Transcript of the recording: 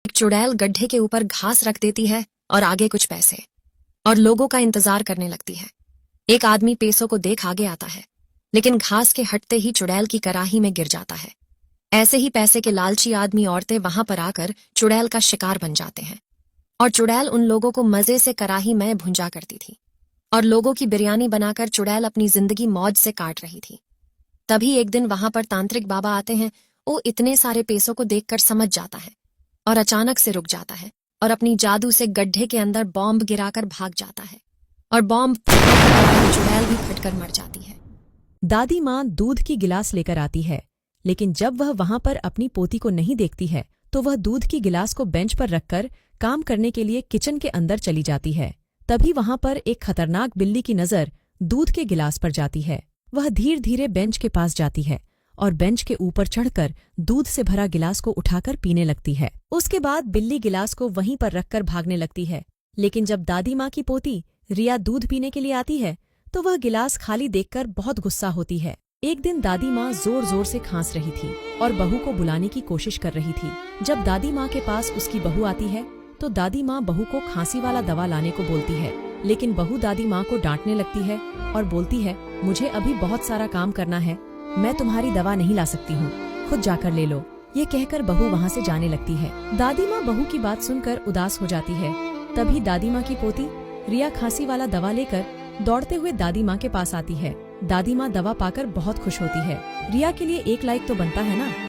एक चुड़ैल गड्ढे के ऊपर घास रख देती है और आगे कुछ पैसे, और लोगों का इंतजार करने लगती है। एक आदमी पैसों को देख आगे आता है, लेकिन घास के हटते ही चुड़ैल की कराही में गिर जाता है। ऐसे ही पैसे के लालची आदमी औरतें वहां पर आकर चुड़ैल का शिकार बन जाते हैं, और चुड़ैल उन लोगों को मजे से कराही में भुंजा करती थी, और लोगों की बिरयानी बनाकर चुड़ैल अपनी जिंदगी मौज से काट रही थी। तभी एक दिन वहां पर तांत्रिक बाबा आते हैं। वो इतने सारे पैसों को देखकर समझ जाता है और अचानक से रुक जाता है और अपनी जादू से गड्ढे के अंदर बॉम्ब गिराकर भाग जाता है, और बॉम्ब चुड़ैल भी फटकर मर जाती है। दादी माँ दूध की गिलास लेकर आती है, लेकिन जब वह वहां पर अपनी पोती को नहीं देखती है तो वह दूध की गिलास को बेंच पर रखकर काम करने के लिए किचन के अंदर चली जाती है। तभी वहां पर एक खतरनाक बिल्ली की नजर दूध के गिलास पर जाती है। वह धीरे धीरे बेंच के पास जाती है और बेंच के ऊपर चढ़कर दूध से भरा गिलास को उठाकर पीने लगती है। उसके बाद बिल्ली गिलास को वहीं पर रखकर भागने लगती है। लेकिन जब दादी माँ की पोती रिया दूध पीने के लिए आती है तो वह गिलास खाली देखकर बहुत गुस्सा होती है। एक दिन दादी माँ जोर जोर से खांस रही थी और बहू को बुलाने की कोशिश कर रही थी। जब दादी माँ के पास उसकी बहू आती है तो दादी माँ बहू को खांसी वाला दवा लाने को बोलती है, लेकिन बहू दादी माँ को डांटने लगती है और बोलती है, मुझे अभी बहुत सारा काम करना है, मैं तुम्हारी दवा नहीं ला सकती हूँ, खुद जाकर ले लो। ये कहकर बहू वहाँ से जाने लगती है। दादी माँ बहू की बात सुनकर उदास हो जाती है। तभी दादी माँ की पोती रिया खांसी वाला दवा लेकर दौड़ते हुए दादी माँ के पास आती है। दादी माँ दवा पाकर बहुत खुश होती है। रिया के लिए 1 लाइक तो बनता है ना।